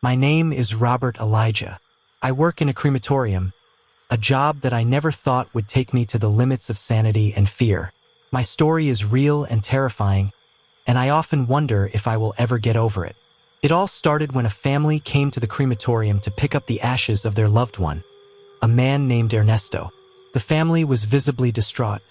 My name is Robert Elijah. I work in a crematorium, a job that I never thought would take me to the limits of sanity and fear. My story is real and terrifying, and I often wonder if I will ever get over it. It all started when a family came to the crematorium to pick up the ashes of their loved one, a man named Ernesto. The family was visibly distraught,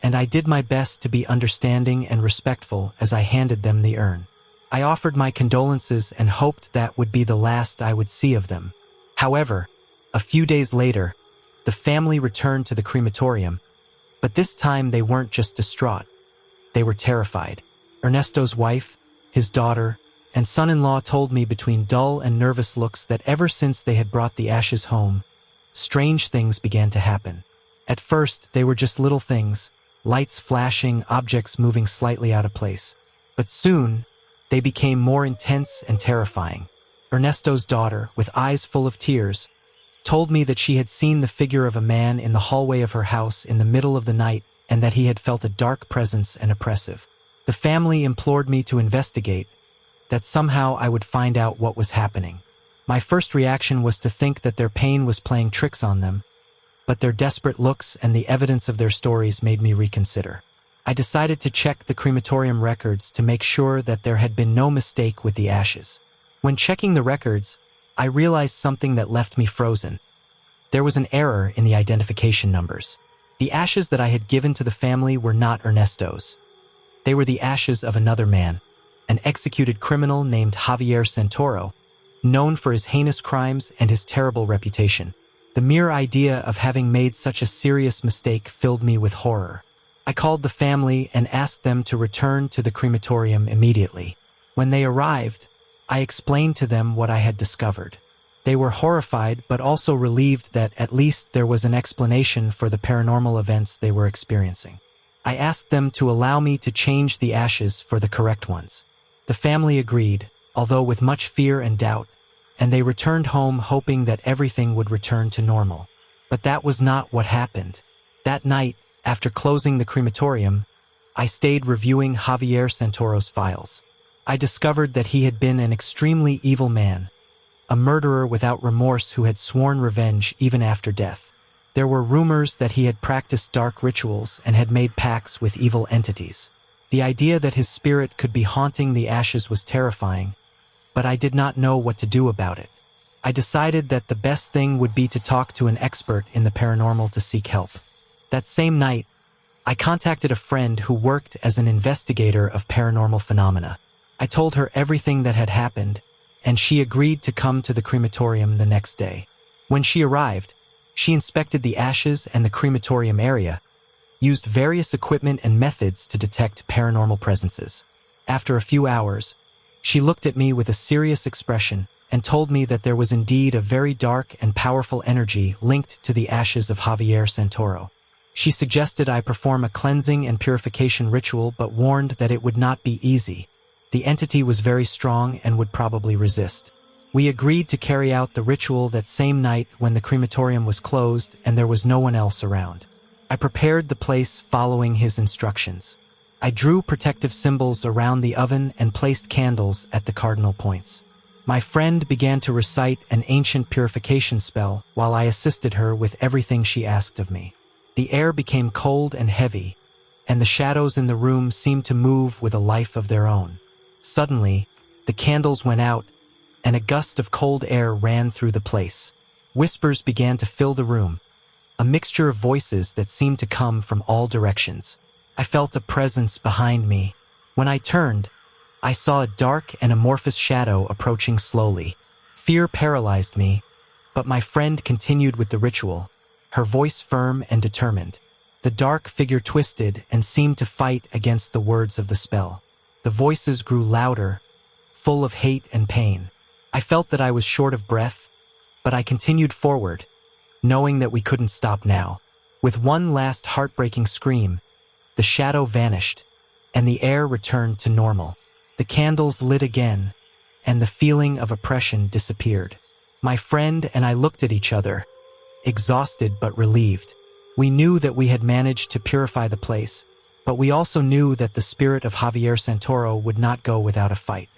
and I did my best to be understanding and respectful as I handed them the urn. I offered my condolences and hoped that would be the last I would see of them. However, a few days later, the family returned to the crematorium, but this time they weren't just distraught. They were terrified. Ernesto's wife, his daughter, and son-in-law told me between dull and nervous looks that ever since they had brought the ashes home, strange things began to happen. At first, they were just little things, lights flashing, objects moving slightly out of place. But soon, they became more intense and terrifying. Ernesto's daughter, with eyes full of tears, told me that she had seen the figure of a man in the hallway of her house in the middle of the night and that he had felt a dark presence and oppressive. The family implored me to investigate, that somehow I would find out what was happening. My first reaction was to think that their pain was playing tricks on them, but their desperate looks and the evidence of their stories made me reconsider. I decided to check the crematorium records to make sure that there had been no mistake with the ashes. When checking the records, I realized something that left me frozen. There was an error in the identification numbers. The ashes that I had given to the family were not Ernesto's. They were the ashes of another man, an executed criminal named Javier Santoro, known for his heinous crimes and his terrible reputation. The mere idea of having made such a serious mistake filled me with horror. I called the family and asked them to return to the crematorium immediately. When they arrived, I explained to them what I had discovered. They were horrified but also relieved that at least there was an explanation for the paranormal events they were experiencing. I asked them to allow me to change the ashes for the correct ones. The family agreed, although with much fear and doubt, and they returned home hoping that everything would return to normal. But that was not what happened. That night, after closing the crematorium, I stayed reviewing Javier Santoro's files. I discovered that he had been an extremely evil man, a murderer without remorse who had sworn revenge even after death. There were rumors that he had practiced dark rituals and had made pacts with evil entities. The idea that his spirit could be haunting the ashes was terrifying, but I did not know what to do about it. I decided that the best thing would be to talk to an expert in the paranormal to seek help. That same night, I contacted a friend who worked as an investigator of paranormal phenomena. I told her everything that had happened, and she agreed to come to the crematorium the next day. When she arrived, she inspected the ashes and the crematorium area, used various equipment and methods to detect paranormal presences. After a few hours, she looked at me with a serious expression and told me that there was indeed a very dark and powerful energy linked to the ashes of Javier Santoro. She suggested I perform a cleansing and purification ritual but warned that it would not be easy. The entity was very strong and would probably resist. We agreed to carry out the ritual that same night when the crematorium was closed and there was no one else around. I prepared the place following his instructions. I drew protective symbols around the oven and placed candles at the cardinal points. My friend began to recite an ancient purification spell while I assisted her with everything she asked of me. The air became cold and heavy, and the shadows in the room seemed to move with a life of their own. Suddenly, the candles went out, and a gust of cold air ran through the place. Whispers began to fill the room, a mixture of voices that seemed to come from all directions. I felt a presence behind me. When I turned, I saw a dark and amorphous shadow approaching slowly. Fear paralyzed me, but my friend continued with the ritual, her voice firm and determined. The dark figure twisted and seemed to fight against the words of the spell. The voices grew louder, full of hate and pain. I felt that I was short of breath, but I continued forward, knowing that we couldn't stop now. With one last heartbreaking scream, the shadow vanished, and the air returned to normal. The candles lit again, and the feeling of oppression disappeared. My friend and I looked at each other, exhausted but relieved. We knew that we had managed to purify the place, but we also knew that the spirit of Javier Santoro would not go without a fight.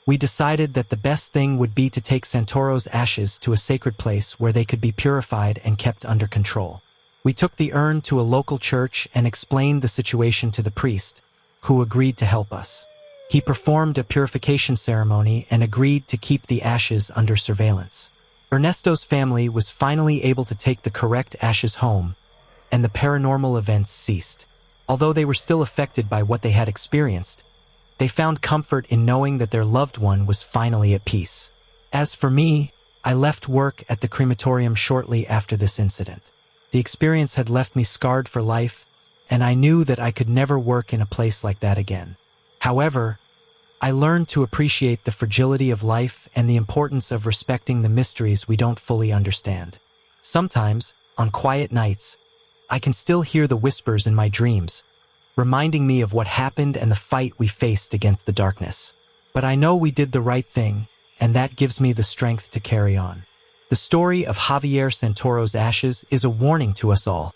We decided that the best thing would be to take Santoro's ashes to a sacred place where they could be purified and kept under control. We took the urn to a local church and explained the situation to the priest, who agreed to help us. He performed a purification ceremony and agreed to keep the ashes under surveillance. Ernesto's family was finally able to take the correct ashes home, and the paranormal events ceased. Although they were still affected by what they had experienced, they found comfort in knowing that their loved one was finally at peace. As for me, I left work at the crematorium shortly after this incident. The experience had left me scarred for life, and I knew that I could never work in a place like that again. However, I learned to appreciate the fragility of life and the importance of respecting the mysteries we don't fully understand. Sometimes, on quiet nights, I can still hear the whispers in my dreams, reminding me of what happened and the fight we faced against the darkness. But I know we did the right thing, and that gives me the strength to carry on. The story of Javier Santoro's ashes is a warning to us all.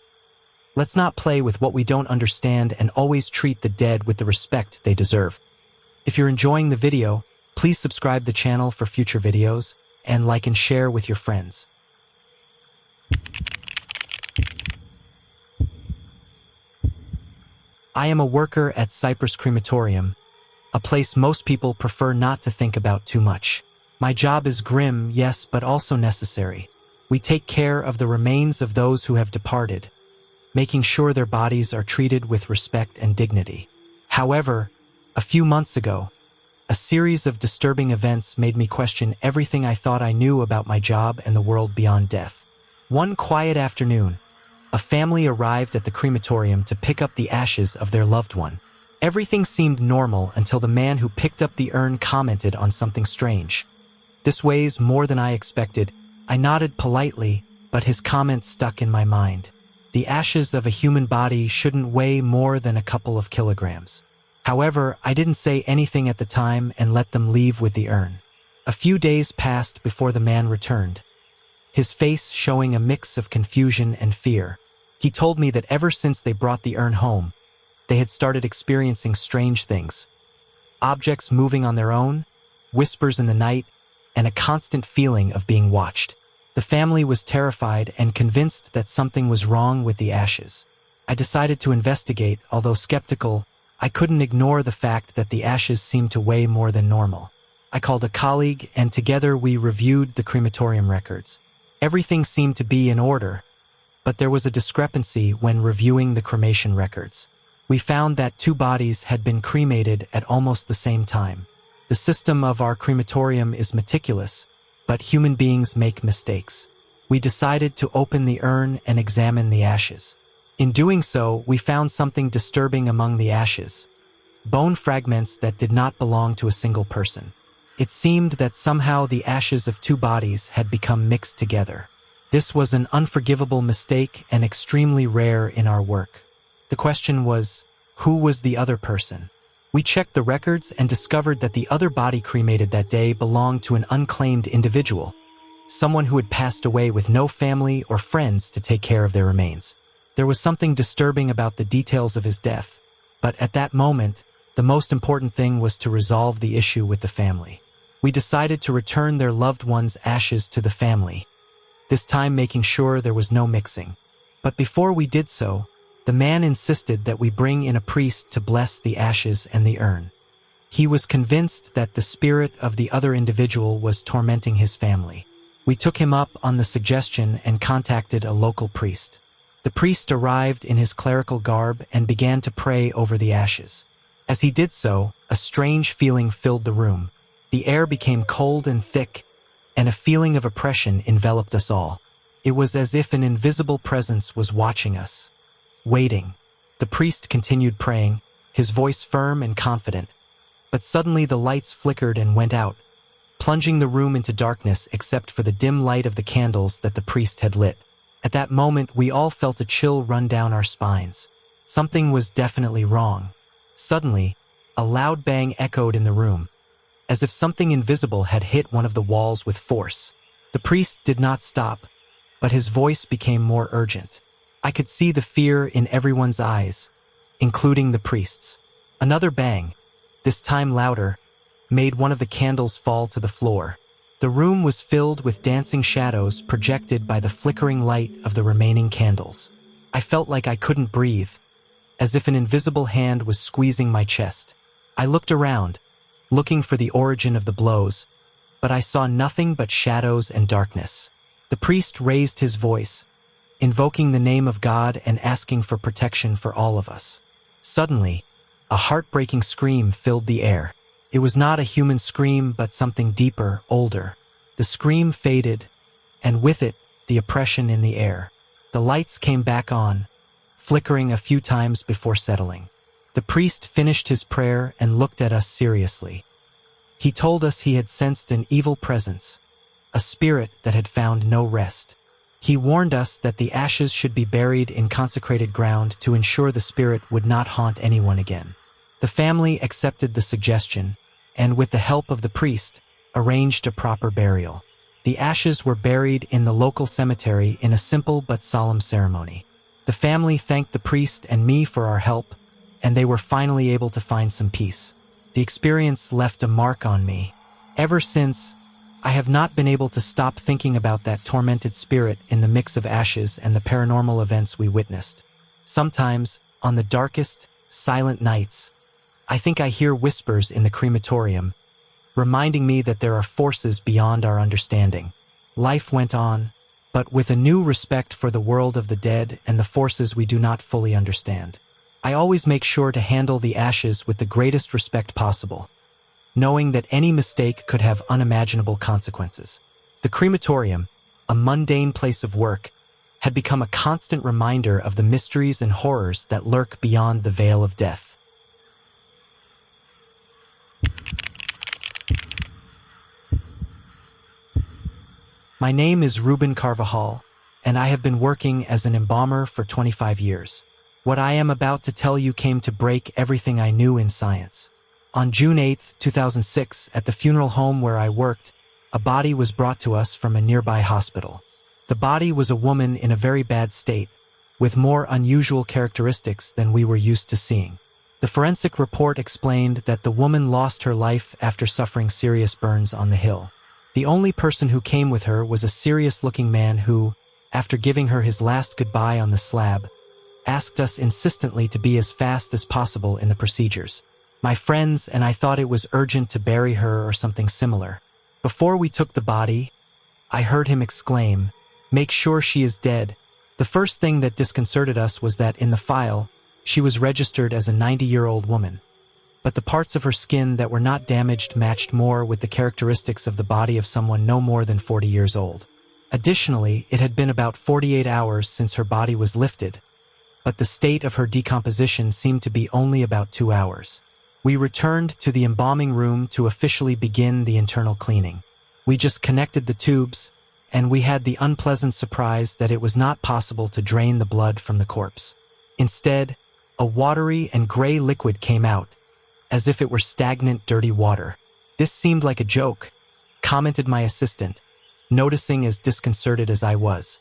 Let's not play with what we don't understand and always treat the dead with the respect they deserve. If you're enjoying the video, please subscribe the channel for future videos, and like and share with your friends. I am a worker at Cypress Crematorium, a place most people prefer not to think about too much. My job is grim, yes, but also necessary. We take care of the remains of those who have departed, making sure their bodies are treated with respect and dignity. However, a few months ago, a series of disturbing events made me question everything I thought I knew about my job and the world beyond death. One quiet afternoon, a family arrived at the crematorium to pick up the ashes of their loved one. Everything seemed normal until the man who picked up the urn commented on something strange. "This weighs more than I expected." I nodded politely, but his comment stuck in my mind. The ashes of a human body shouldn't weigh more than a couple of kilograms. However, I didn't say anything at the time and let them leave with the urn. A few days passed before the man returned, his face showing a mix of confusion and fear. He told me that ever since they brought the urn home, they had started experiencing strange things. Objects moving on their own, whispers in the night, and a constant feeling of being watched. The family was terrified and convinced that something was wrong with the ashes. I decided to investigate, although skeptical. I couldn't ignore the fact that the ashes seemed to weigh more than normal. I called a colleague, and together we reviewed the crematorium records. Everything seemed to be in order, but there was a discrepancy when reviewing the cremation records. We found that 2 bodies had been cremated at almost the same time. The system of our crematorium is meticulous, but human beings make mistakes. We decided to open the urn and examine the ashes. In doing so, we found something disturbing among the ashes: bone fragments that did not belong to a single person. It seemed that somehow the ashes of 2 bodies had become mixed together. This was an unforgivable mistake and extremely rare in our work. The question was, who was the other person? We checked the records and discovered that the other body cremated that day belonged to an unclaimed individual, someone who had passed away with no family or friends to take care of their remains. There was something disturbing about the details of his death, but at that moment, the most important thing was to resolve the issue with the family. We decided to return their loved one's ashes to the family, this time making sure there was no mixing. But before we did so, the man insisted that we bring in a priest to bless the ashes and the urn. He was convinced that the spirit of the other individual was tormenting his family. We took him up on the suggestion and contacted a local priest. The priest arrived in his clerical garb and began to pray over the ashes. As he did so, a strange feeling filled the room. The air became cold and thick, and a feeling of oppression enveloped us all. It was as if an invisible presence was watching us, waiting. The priest continued praying, his voice firm and confident. But suddenly the lights flickered and went out, plunging the room into darkness except for the dim light of the candles that the priest had lit. At that moment, we all felt a chill run down our spines. Something was definitely wrong. Suddenly, a loud bang echoed in the room, as if something invisible had hit one of the walls with force. The priest did not stop, but his voice became more urgent. I could see the fear in everyone's eyes, including the priest's. Another bang, this time louder, made one of the candles fall to the floor. The room was filled with dancing shadows projected by the flickering light of the remaining candles. I felt like I couldn't breathe, as if an invisible hand was squeezing my chest. I looked around, looking for the origin of the blows, but I saw nothing but shadows and darkness. The priest raised his voice, invoking the name of God and asking for protection for all of us. Suddenly, a heartbreaking scream filled the air. It was not a human scream, but something deeper, older. The scream faded, and with it, the oppression in the air. The lights came back on, flickering a few times before settling. The priest finished his prayer and looked at us seriously. He told us he had sensed an evil presence, a spirit that had found no rest. He warned us that the ashes should be buried in consecrated ground to ensure the spirit would not haunt anyone again. The family accepted the suggestion, and with the help of the priest, arranged a proper burial. The ashes were buried in the local cemetery in a simple but solemn ceremony. The family thanked the priest and me for our help, and they were finally able to find some peace. The experience left a mark on me. Ever since, I have not been able to stop thinking about that tormented spirit in the mix of ashes and the paranormal events we witnessed. Sometimes, on the darkest, silent nights, I think I hear whispers in the crematorium, reminding me that there are forces beyond our understanding. Life went on, but with a new respect for the world of the dead and the forces we do not fully understand. I always make sure to handle the ashes with the greatest respect possible, knowing that any mistake could have unimaginable consequences. The crematorium, a mundane place of work, had become a constant reminder of the mysteries and horrors that lurk beyond the veil of death. My name is Ruben Carvajal, and I have been working as an embalmer for 25 years. What I am about to tell you came to break everything I knew in science. On June 8, 2006, at the funeral home where I worked, a body was brought to us from a nearby hospital. The body was a woman in a very bad state, with more unusual characteristics than we were used to seeing. The forensic report explained that the woman lost her life after suffering serious burns on the hill. The only person who came with her was a serious-looking man who, after giving her his last goodbye on the slab, asked us insistently to be as fast as possible in the procedures. My friends and I thought it was urgent to bury her or something similar. Before we took the body, I heard him exclaim, "Make sure she is dead." The first thing that disconcerted us was that in the file, she was registered as a 90-year-old woman. But the parts of her skin that were not damaged matched more with the characteristics of the body of someone no more than 40 years old. Additionally, it had been about 48 hours since her body was lifted, but the state of her decomposition seemed to be only about 2 hours. We returned to the embalming room to officially begin the internal cleaning. We just connected the tubes, and we had the unpleasant surprise that it was not possible to drain the blood from the corpse. Instead, a watery and gray liquid came out, as if it were stagnant, dirty water. "This seemed like a joke," commented my assistant, noticing as disconcerted as I was.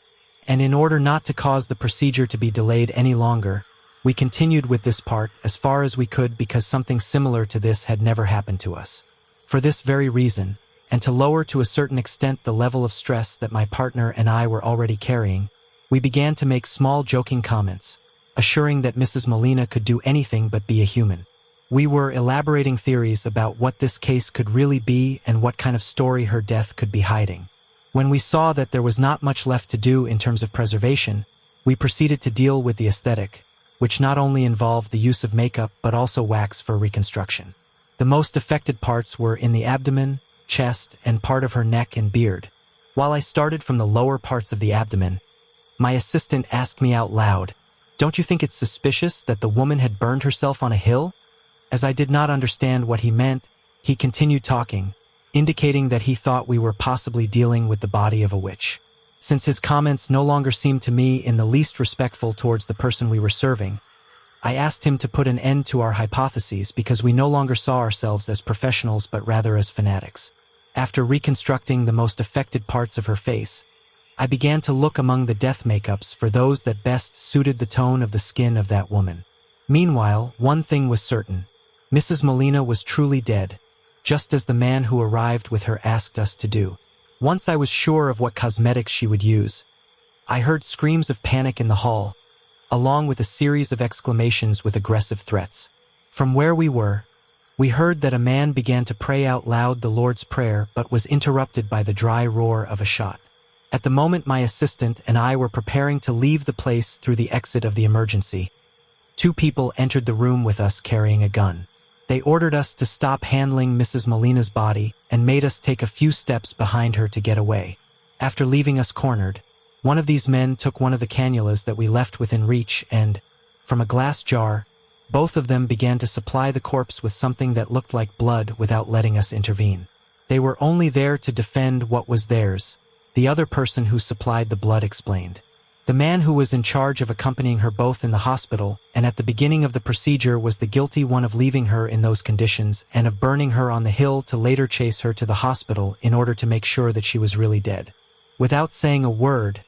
And in order not to cause the procedure to be delayed any longer, we continued with this part as far as we could because something similar to this had never happened to us. For this very reason, and to lower to a certain extent the level of stress that my partner and I were already carrying, we began to make small joking comments, assuring that Mrs. Molina could do anything but be a human. We were elaborating theories about what this case could really be and what kind of story her death could be hiding. When we saw that there was not much left to do in terms of preservation, we proceeded to deal with the aesthetic, which not only involved the use of makeup but also wax for reconstruction. The most affected parts were in the abdomen, chest, and part of her neck and beard. While I started from the lower parts of the abdomen, my assistant asked me out loud, "Don't you think it's suspicious that the woman had burned herself on a hill?" As I did not understand what he meant, he continued talking, indicating that he thought we were possibly dealing with the body of a witch. Since his comments no longer seemed to me in the least respectful towards the person we were serving, I asked him to put an end to our hypotheses because we no longer saw ourselves as professionals but rather as fanatics. After reconstructing the most affected parts of her face, I began to look among the death makeups for those that best suited the tone of the skin of that woman. Meanwhile, one thing was certain. Mrs. Molina was truly dead, just as the man who arrived with her asked us to do. Once I was sure of what cosmetics she would use, I heard screams of panic in the hall, along with a series of exclamations with aggressive threats. From where we were, we heard that a man began to pray out loud the Lord's Prayer but was interrupted by the dry roar of a shot. At the moment my assistant and I were preparing to leave the place through the exit of the emergency, two people entered the room with us carrying a gun. They ordered us to stop handling Mrs. Molina's body and made us take a few steps behind her to get away. After leaving us cornered, one of these men took one of the cannulas that we left within reach and, from a glass jar, both of them began to supply the corpse with something that looked like blood without letting us intervene. They were only there to defend what was theirs, the other person who supplied the blood explained. The man who was in charge of accompanying her both in the hospital and at the beginning of the procedure was the guilty one of leaving her in those conditions and of burning her on the hill to later chase her to the hospital in order to make sure that she was really dead. Without saying a word,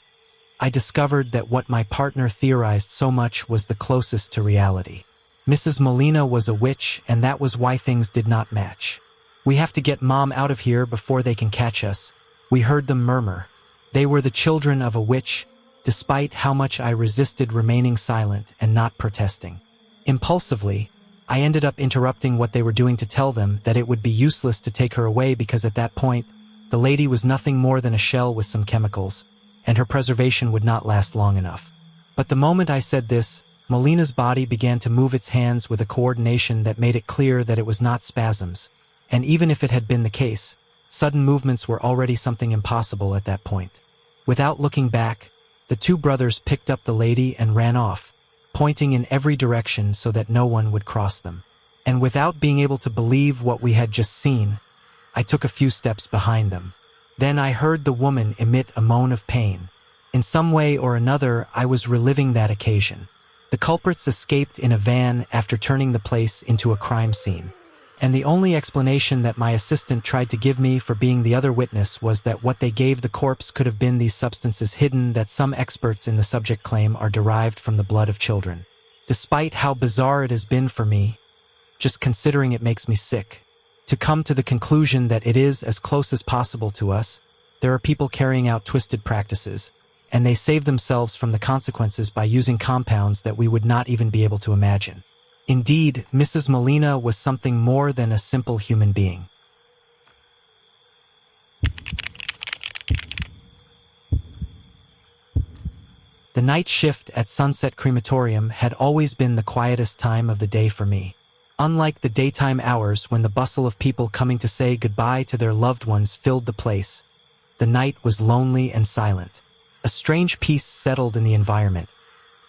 I discovered that what my partner theorized so much was the closest to reality. Mrs. Molina was a witch, and that was why things did not match. "We have to get Mom out of here before they can catch us," we heard them murmur. They were the children of a witch, despite how much I resisted remaining silent and not protesting. Impulsively, I ended up interrupting what they were doing to tell them that it would be useless to take her away because at that point, the lady was nothing more than a shell with some chemicals, and her preservation would not last long enough. But the moment I said this, Molina's body began to move its hands with a coordination that made it clear that it was not spasms, and even if it had been the case, sudden movements were already something impossible at that point. Without looking back, the two brothers picked up the lady and ran off, pointing in every direction so that no one would cross them. And without being able to believe what we had just seen, I took a few steps behind them. Then I heard the woman emit a moan of pain. In some way or another, I was reliving that occasion. The culprits escaped in a van after turning the place into a crime scene. And the only explanation that my assistant tried to give me for being the other witness was that what they gave the corpse could have been these substances hidden that some experts in the subject claim are derived from the blood of children. Despite how bizarre it has been for me, just considering it makes me sick, to come to the conclusion that it is as close as possible to us, there are people carrying out twisted practices, and they save themselves from the consequences by using compounds that we would not even be able to imagine. Indeed, Mrs. Molina was something more than a simple human being. The night shift at Sunset Crematorium had always been the quietest time of the day for me. Unlike the daytime hours when the bustle of people coming to say goodbye to their loved ones filled the place, the night was lonely and silent. A strange peace settled in the environment,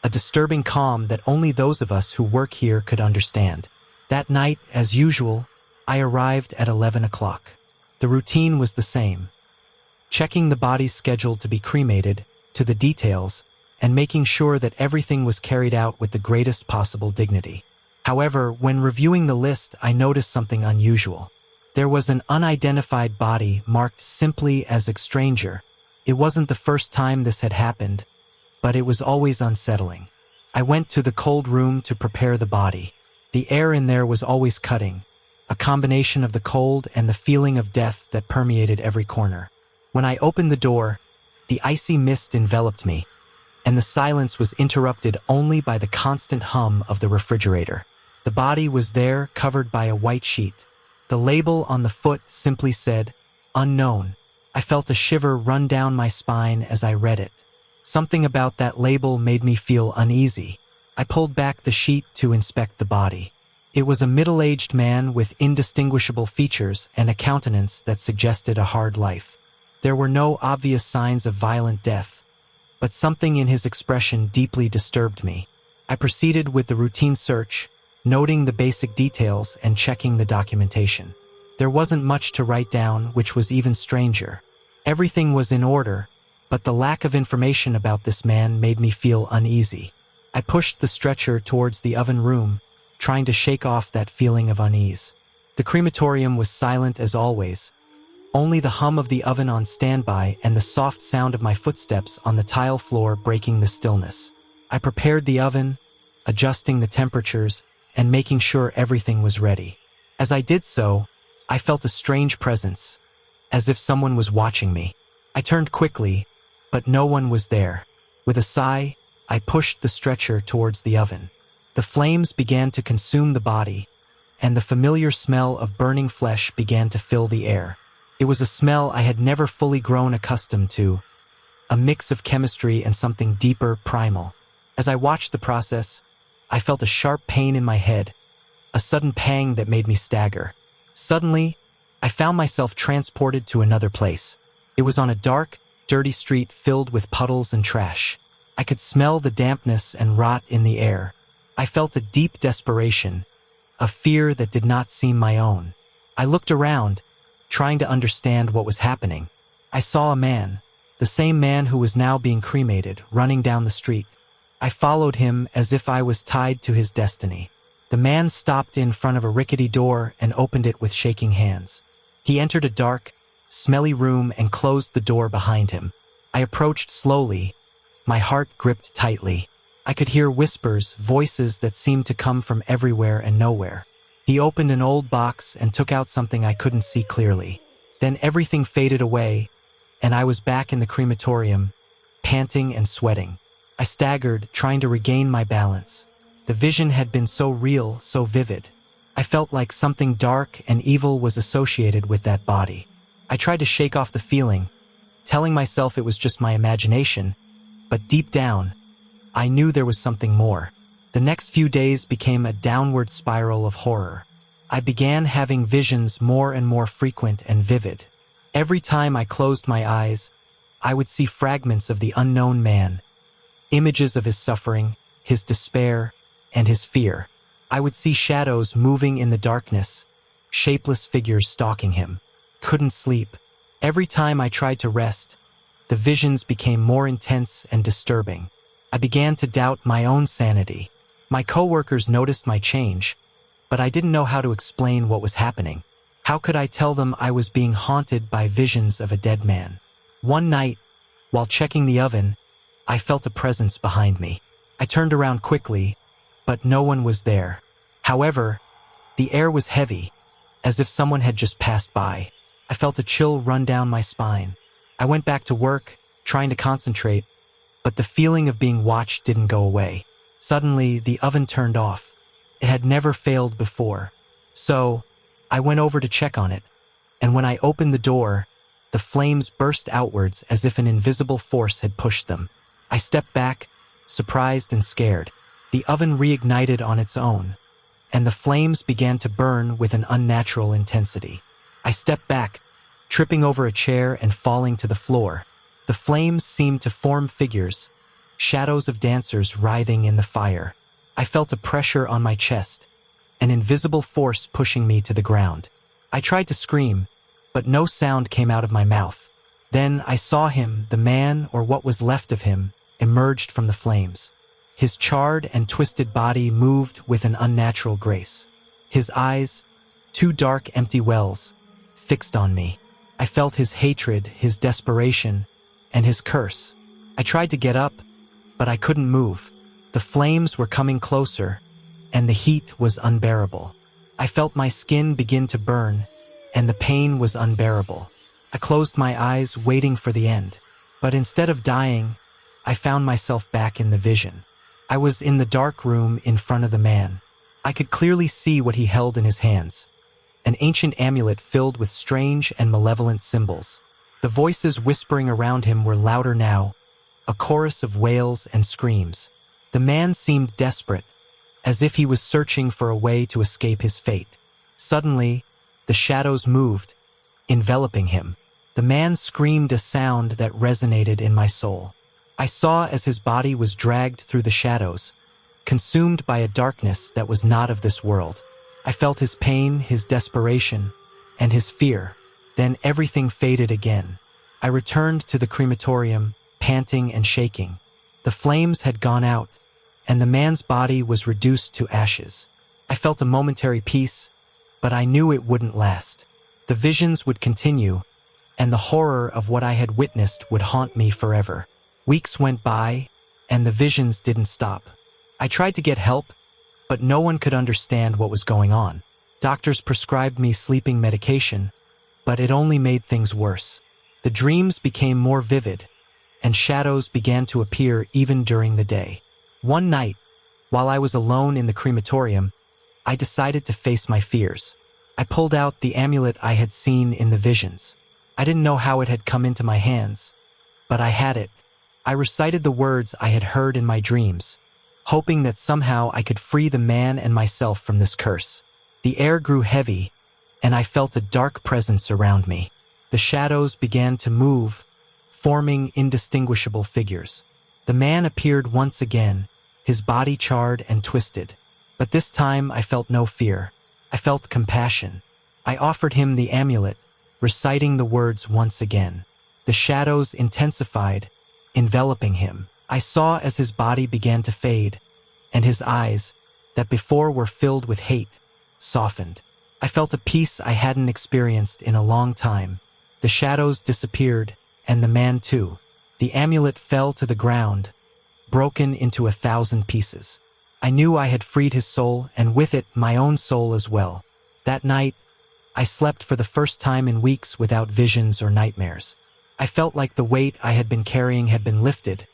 a disturbing calm that only those of us who work here could understand. That night, as usual, I arrived at 11 o'clock. The routine was the same, checking the bodies scheduled to be cremated, to the details, and making sure that everything was carried out with the greatest possible dignity. However, when reviewing the list, I noticed something unusual. There was an unidentified body marked simply as a stranger. It wasn't the first time this had happened, but it was always unsettling. I went to the cold room to prepare the body. The air in there was always cutting, a combination of the cold and the feeling of death that permeated every corner. When I opened the door, the icy mist enveloped me, and the silence was interrupted only by the constant hum of the refrigerator. The body was there, covered by a white sheet. The label on the foot simply said, "Unknown." I felt a shiver run down my spine as I read it. Something about that label made me feel uneasy. I pulled back the sheet to inspect the body. It was a middle-aged man with indistinguishable features and a countenance that suggested a hard life. There were no obvious signs of violent death, but something in his expression deeply disturbed me. I proceeded with the routine search, noting the basic details and checking the documentation. There wasn't much to write down, which was even stranger. Everything was in order, but the lack of information about this man made me feel uneasy. I pushed the stretcher towards the oven room, trying to shake off that feeling of unease. The crematorium was silent as always, only the hum of the oven on standby and the soft sound of my footsteps on the tile floor breaking the stillness. I prepared the oven, adjusting the temperatures and making sure everything was ready. As I did so, I felt a strange presence, as if someone was watching me. I turned quickly, but no one was there. With a sigh, I pushed the stretcher towards the oven. The flames began to consume the body, and the familiar smell of burning flesh began to fill the air. It was a smell I had never fully grown accustomed to, a mix of chemistry and something deeper, primal. As I watched the process, I felt a sharp pain in my head, a sudden pang that made me stagger. Suddenly, I found myself transported to another place. It was on a dark, dirty street filled with puddles and trash. I could smell the dampness and rot in the air. I felt a deep desperation, a fear that did not seem my own. I looked around, trying to understand what was happening. I saw a man, the same man who was now being cremated, running down the street. I followed him as if I was tied to his destiny. The man stopped in front of a rickety door and opened it with shaking hands. He entered a dark, smelly room and closed the door behind him. I approached slowly, my heart gripped tightly. I could hear whispers, voices that seemed to come from everywhere and nowhere. He opened an old box and took out something I couldn't see clearly. Then everything faded away, and I was back in the crematorium, panting and sweating. I staggered, trying to regain my balance. The vision had been so real, so vivid. I felt like something dark and evil was associated with that body. I tried to shake off the feeling, telling myself it was just my imagination, but deep down, I knew there was something more. The next few days became a downward spiral of horror. I began having visions more and more frequent and vivid. Every time I closed my eyes, I would see fragments of the unknown man, images of his suffering, his despair, and his fear. I would see shadows moving in the darkness, shapeless figures stalking him. Couldn't sleep. Every time I tried to rest, the visions became more intense and disturbing. I began to doubt my own sanity. My coworkers noticed my change, but I didn't know how to explain what was happening. How could I tell them I was being haunted by visions of a dead man? One night, while checking the oven, I felt a presence behind me. I turned around quickly, but no one was there. However, the air was heavy, as if someone had just passed by. I felt a chill run down my spine. I went back to work, trying to concentrate, but the feeling of being watched didn't go away. Suddenly, the oven turned off. It had never failed before. So, I went over to check on it, and when I opened the door, the flames burst outwards as if an invisible force had pushed them. I stepped back, surprised and scared. The oven reignited on its own, and the flames began to burn with an unnatural intensity. I stepped back, tripping over a chair and falling to the floor. The flames seemed to form figures, shadows of dancers writhing in the fire. I felt a pressure on my chest, an invisible force pushing me to the ground. I tried to scream, but no sound came out of my mouth. Then I saw him, the man, or what was left of him, emerged from the flames. His charred and twisted body moved with an unnatural grace. His eyes, two dark, empty wells, fixed on me. I felt his hatred, his desperation, and his curse. I tried to get up, but I couldn't move. The flames were coming closer, and the heat was unbearable. I felt my skin begin to burn, and the pain was unbearable. I closed my eyes, waiting for the end. But instead of dying, I found myself back in the vision. I was in the dark room in front of the man. I could clearly see what he held in his hands, an ancient amulet filled with strange and malevolent symbols. The voices whispering around him were louder now, a chorus of wails and screams. The man seemed desperate, as if he was searching for a way to escape his fate. Suddenly, the shadows moved, enveloping him. The man screamed a sound that resonated in my soul. I saw as his body was dragged through the shadows, consumed by a darkness that was not of this world. I felt his pain, his desperation, and his fear. Then everything faded again. I returned to the crematorium, panting and shaking. The flames had gone out, and the man's body was reduced to ashes. I felt a momentary peace, but I knew it wouldn't last. The visions would continue, and the horror of what I had witnessed would haunt me forever. Weeks went by, and the visions didn't stop. I tried to get help, but no one could understand what was going on. Doctors prescribed me sleeping medication, but it only made things worse. The dreams became more vivid, and shadows began to appear even during the day. One night, while I was alone in the crematorium, I decided to face my fears. I pulled out the amulet I had seen in the visions. I didn't know how it had come into my hands, but I had it. I recited the words I had heard in my dreams, hoping that somehow I could free the man and myself from this curse. The air grew heavy, and I felt a dark presence around me. The shadows began to move, forming indistinguishable figures. The man appeared once again, his body charred and twisted. But this time I felt no fear. I felt compassion. I offered him the amulet, reciting the words once again. The shadows intensified, enveloping him. I saw as his body began to fade, and his eyes, that before were filled with hate, softened. I felt a peace I hadn't experienced in a long time. The shadows disappeared, and the man too. The amulet fell to the ground, broken into 1,000 pieces. I knew I had freed his soul, and with it my own soul as well. That night, I slept for the first time in weeks without visions or nightmares. I felt like the weight I had been carrying had been lifted,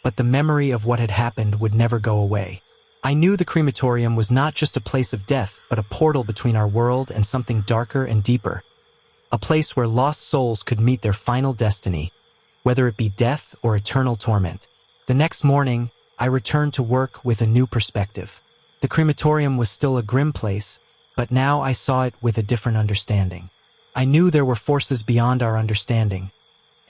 but the memory of what had happened would never go away. I knew the crematorium was not just a place of death, but a portal between our world and something darker and deeper. A place where lost souls could meet their final destiny, whether it be death or eternal torment. The next morning, I returned to work with a new perspective. The crematorium was still a grim place, but now I saw it with a different understanding. I knew there were forces beyond our understanding,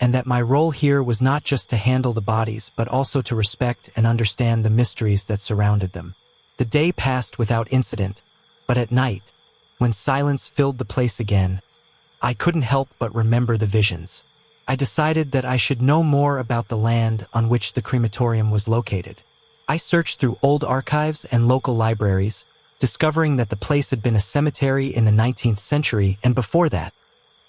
and that my role here was not just to handle the bodies, but also to respect and understand the mysteries that surrounded them. The day passed without incident, but at night, when silence filled the place again, I couldn't help but remember the visions. I decided that I should know more about the land on which the crematorium was located. I searched through old archives and local libraries, discovering that the place had been a cemetery in the 19th century, and before that,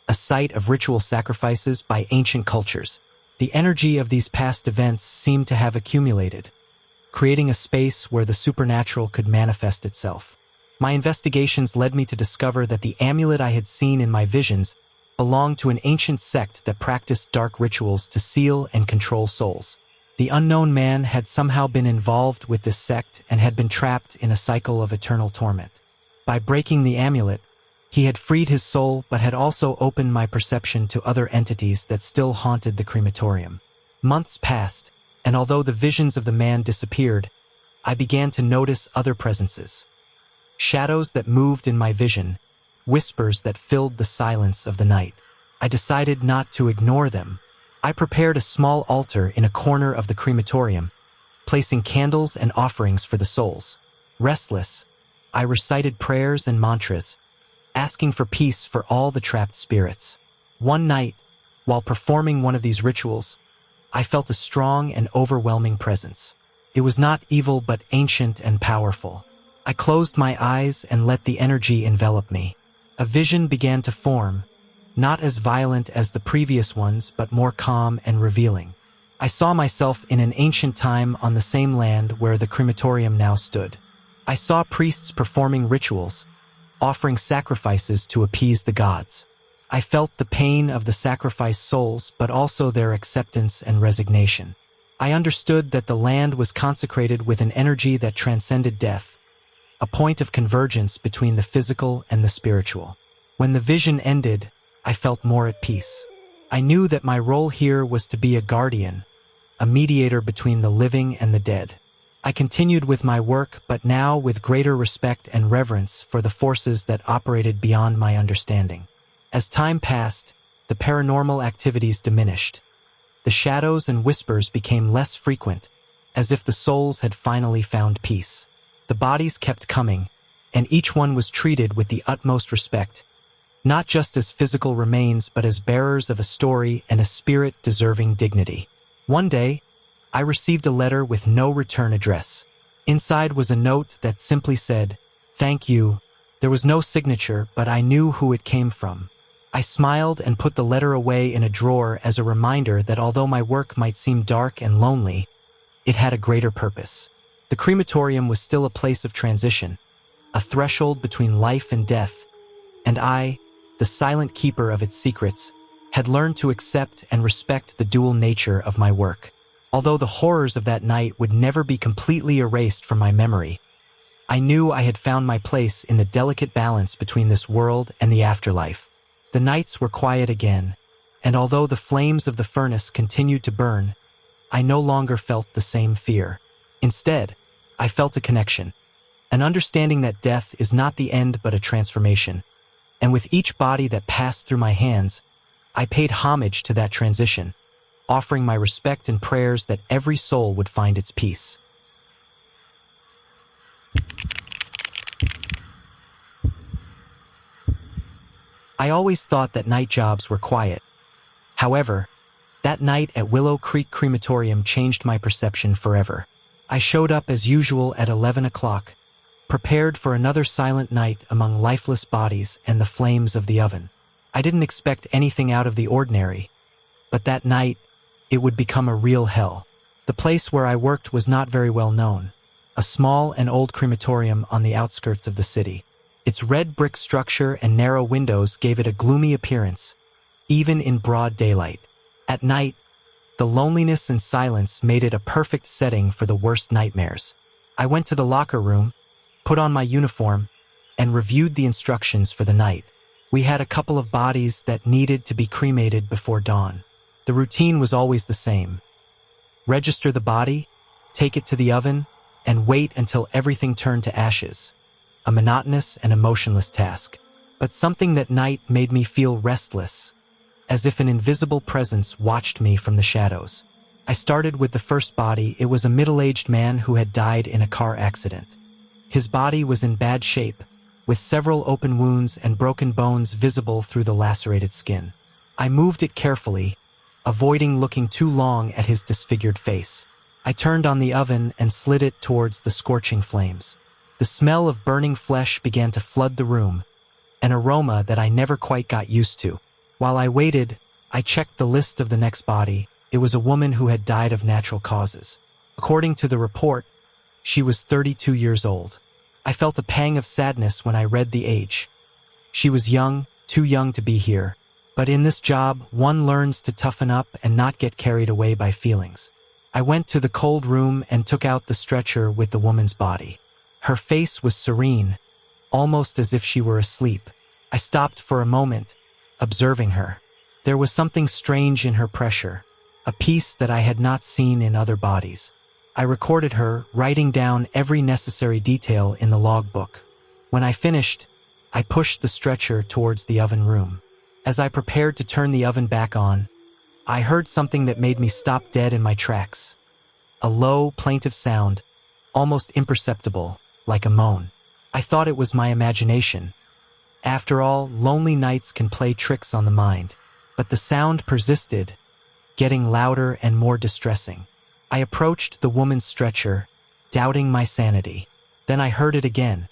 a site of ritual sacrifices by ancient cultures. The energy of these past events seemed to have accumulated, creating a space where the supernatural could manifest itself. My investigations led me to discover that the amulet I had seen in my visions belonged to an ancient sect that practiced dark rituals to seal and control souls. The unknown man had somehow been involved with this sect and had been trapped in a cycle of eternal torment. By breaking the amulet, he had freed his soul, but had also opened my perception to other entities that still haunted the crematorium. Months passed, and although the visions of the man disappeared, I began to notice other presences. Shadows that moved in my vision, whispers that filled the silence of the night. I decided not to ignore them. I prepared a small altar in a corner of the crematorium, placing candles and offerings for the souls. Restless, I recited prayers and mantras, asking for peace for all the trapped spirits. One night, while performing one of these rituals, I felt a strong and overwhelming presence. It was not evil but ancient and powerful. I closed my eyes and let the energy envelop me. A vision began to form, not as violent as the previous ones, but more calm and revealing. I saw myself in an ancient time on the same land where the crematorium now stood. I saw priests performing rituals, offering sacrifices to appease the gods. I felt the pain of the sacrificed souls, but also their acceptance and resignation. I understood that the land was consecrated with an energy that transcended death, a point of convergence between the physical and the spiritual. When the vision ended, I felt more at peace. I knew that my role here was to be a guardian, a mediator between the living and the dead. I continued with my work, but now with greater respect and reverence for the forces that operated beyond my understanding. As time passed, the paranormal activities diminished. The shadows and whispers became less frequent, as if the souls had finally found peace. The bodies kept coming, and each one was treated with the utmost respect, not just as physical remains, but as bearers of a story and a spirit deserving dignity. One day, I received a letter with no return address. Inside was a note that simply said, "Thank you." There was no signature, but I knew who it came from. I smiled and put the letter away in a drawer as a reminder that although my work might seem dark and lonely, it had a greater purpose. The crematorium was still a place of transition, a threshold between life and death, and I, the silent keeper of its secrets, had learned to accept and respect the dual nature of my work. Although the horrors of that night would never be completely erased from my memory, I knew I had found my place in the delicate balance between this world and the afterlife. The nights were quiet again, and although the flames of the furnace continued to burn, I no longer felt the same fear. Instead, I felt a connection, an understanding that death is not the end but a transformation. And with each body that passed through my hands, I paid homage to that transition, offering my respect and prayers that every soul would find its peace. I always thought that night jobs were quiet. However, that night at Willow Creek Crematorium changed my perception forever. I showed up as usual at 11 o'clock, prepared for another silent night among lifeless bodies and the flames of the oven. I didn't expect anything out of the ordinary, but that night, it would become a real hell. The place where I worked was not very well known, a small and old crematorium on the outskirts of the city. Its red brick structure and narrow windows gave it a gloomy appearance, even in broad daylight. At night, the loneliness and silence made it a perfect setting for the worst nightmares. I went to the locker room, put on my uniform, and reviewed the instructions for the night. We had a couple of bodies that needed to be cremated before dawn. The routine was always the same. Register the body, take it to the oven, and wait until everything turned to ashes. A monotonous and emotionless task. But something that night made me feel restless, as if an invisible presence watched me from the shadows. I started with the first body. It was a middle-aged man who had died in a car accident. His body was in bad shape, with several open wounds and broken bones visible through the lacerated skin. I moved it carefully, avoiding looking too long at his disfigured face. I turned on the oven and slid it towards the scorching flames. The smell of burning flesh began to flood the room, an aroma that I never quite got used to. While I waited, I checked the list of the next body. It was a woman who had died of natural causes. According to the report, she was 32 years old. I felt a pang of sadness when I read the age. She was young, too young to be here. But in this job, one learns to toughen up and not get carried away by feelings. I went to the cold room and took out the stretcher with the woman's body. Her face was serene, almost as if she were asleep. I stopped for a moment, observing her. There was something strange in her pressure, a piece that I had not seen in other bodies. I recorded her, writing down every necessary detail in the logbook. When I finished, I pushed the stretcher towards the oven room. As I prepared to turn the oven back on, I heard something that made me stop dead in my tracks. A low, plaintive sound, almost imperceptible, like a moan. I thought it was my imagination. After all, lonely nights can play tricks on the mind. But the sound persisted, getting louder and more distressing. I approached the woman's stretcher, doubting my sanity. Then I heard it again,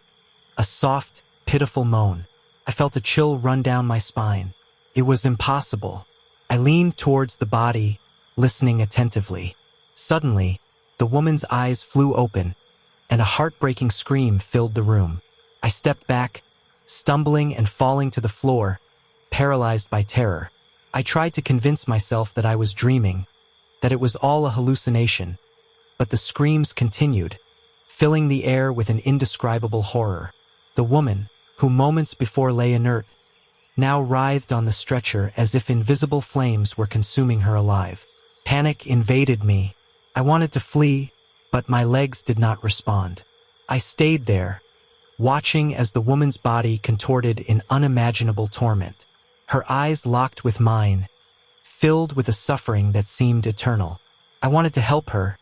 a soft, pitiful moan. I felt a chill run down my spine. It was impossible. I leaned towards the body, listening attentively. Suddenly, the woman's eyes flew open, and a heartbreaking scream filled the room. I stepped back, stumbling and falling to the floor, paralyzed by terror. I tried to convince myself that I was dreaming, that it was all a hallucination, but the screams continued, filling the air with an indescribable horror. The woman, who moments before lay inert, now writhed on the stretcher as if invisible flames were consuming her alive. Panic invaded me. I wanted to flee, but my legs did not respond. I stayed there, watching as the woman's body contorted in unimaginable torment. Her eyes locked with mine, filled with a suffering that seemed eternal. I wanted to help her,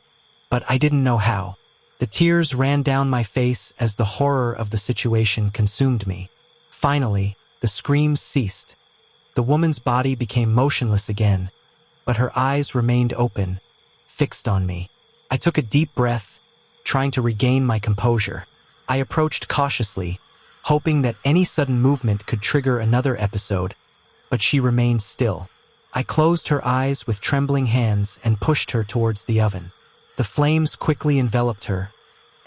but I didn't know how. The tears ran down my face as the horror of the situation consumed me. Finally, the screams ceased. The woman's body became motionless again, but her eyes remained open, fixed on me. I took a deep breath, trying to regain my composure. I approached cautiously, hoping that any sudden movement could trigger another episode, but she remained still. I closed her eyes with trembling hands and pushed her towards the oven. The flames quickly enveloped her,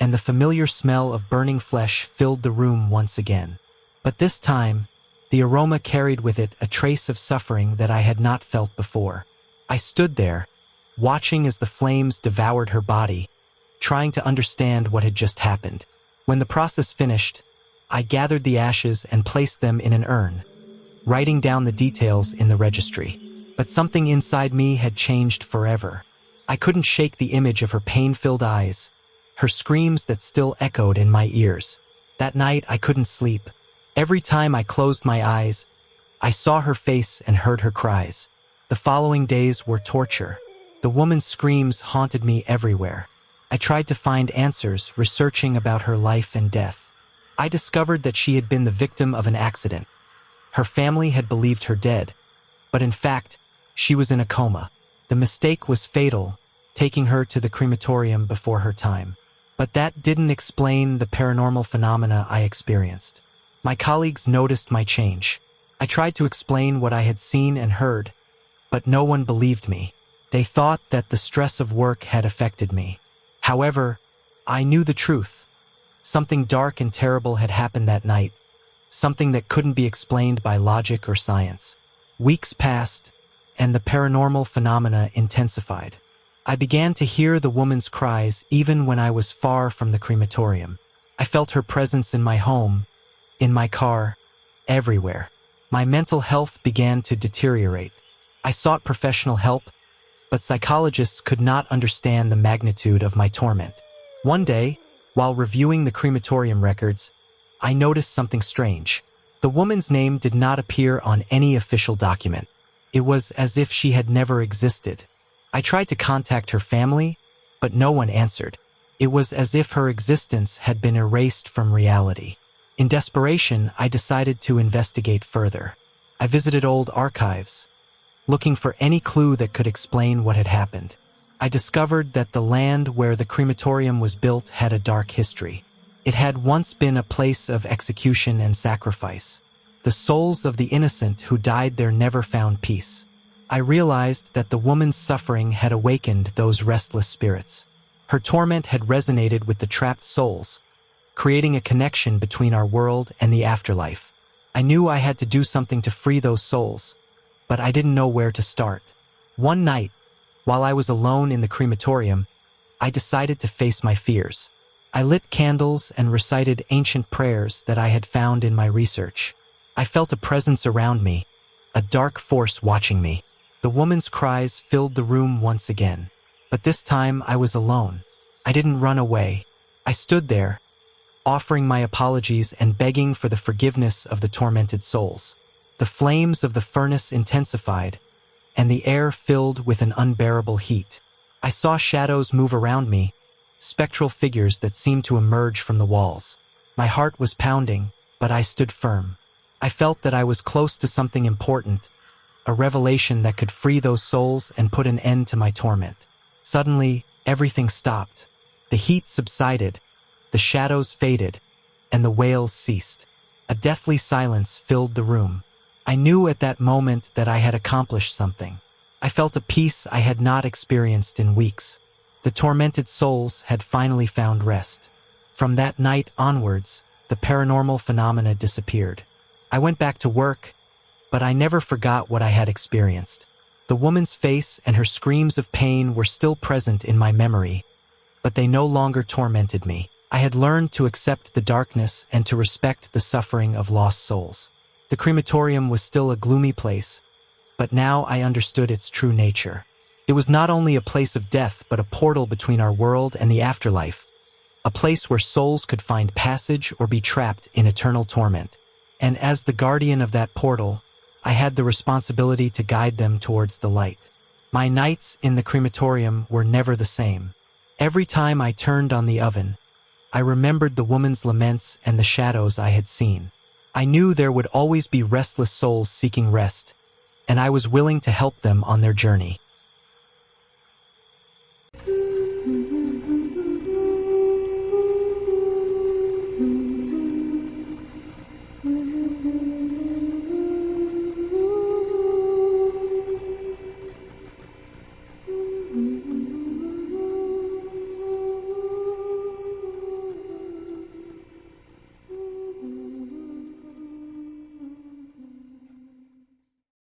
and the familiar smell of burning flesh filled the room once again. But this time, the aroma carried with it a trace of suffering that I had not felt before. I stood there, watching as the flames devoured her body, trying to understand what had just happened. When the process finished, I gathered the ashes and placed them in an urn, writing down the details in the registry. But something inside me had changed forever. I couldn't shake the image of her pain-filled eyes, her screams that still echoed in my ears. That night, I couldn't sleep. Every time I closed my eyes, I saw her face and heard her cries. The following days were torture. The woman's screams haunted me everywhere. I tried to find answers, researching about her life and death. I discovered that she had been the victim of an accident. Her family had believed her dead, but in fact, she was in a coma. The mistake was fatal, taking her to the crematorium before her time. But that didn't explain the paranormal phenomena I experienced. My colleagues noticed my change. I tried to explain what I had seen and heard, but no one believed me. They thought that the stress of work had affected me. However, I knew the truth. Something dark and terrible had happened that night, something that couldn't be explained by logic or science. Weeks passed, and the paranormal phenomena intensified. I began to hear the woman's cries even when I was far from the crematorium. I felt her presence in my home, in my car, everywhere. My mental health began to deteriorate. I sought professional help, but psychologists could not understand the magnitude of my torment. One day, while reviewing the crematorium records, I noticed something strange. The woman's name did not appear on any official document. It was as if she had never existed. I tried to contact her family, but no one answered. It was as if her existence had been erased from reality. In desperation, I decided to investigate further. I visited old archives, looking for any clue that could explain what had happened. I discovered that the land where the crematorium was built had a dark history. It had once been a place of execution and sacrifice. The souls of the innocent who died there never found peace. I realized that the woman's suffering had awakened those restless spirits. Her torment had resonated with the trapped souls, creating a connection between our world and the afterlife. I knew I had to do something to free those souls, but I didn't know where to start. One night, while I was alone in the crematorium, I decided to face my fears. I lit candles and recited ancient prayers that I had found in my research. I felt a presence around me, a dark force watching me. The woman's cries filled the room once again. But this time I was alone. I didn't run away. I stood there, offering my apologies and begging for the forgiveness of the tormented souls. The flames of the furnace intensified, and the air filled with an unbearable heat. I saw shadows move around me, spectral figures that seemed to emerge from the walls. My heart was pounding, but I stood firm. I felt that I was close to something important, a revelation that could free those souls and put an end to my torment. Suddenly, everything stopped. The heat subsided, the shadows faded, and the wails ceased. A deathly silence filled the room. I knew at that moment that I had accomplished something. I felt a peace I had not experienced in weeks. The tormented souls had finally found rest. From that night onwards, the paranormal phenomena disappeared. I went back to work, but I never forgot what I had experienced. The woman's face and her screams of pain were still present in my memory, but they no longer tormented me. I had learned to accept the darkness and to respect the suffering of lost souls. The crematorium was still a gloomy place, but now I understood its true nature. It was not only a place of death, but a portal between our world and the afterlife, a place where souls could find passage or be trapped in eternal torment. And as the guardian of that portal, I had the responsibility to guide them towards the light. My nights in the crematorium were never the same. Every time I turned on the oven, I remembered the woman's laments and the shadows I had seen. I knew there would always be restless souls seeking rest, and I was willing to help them on their journey.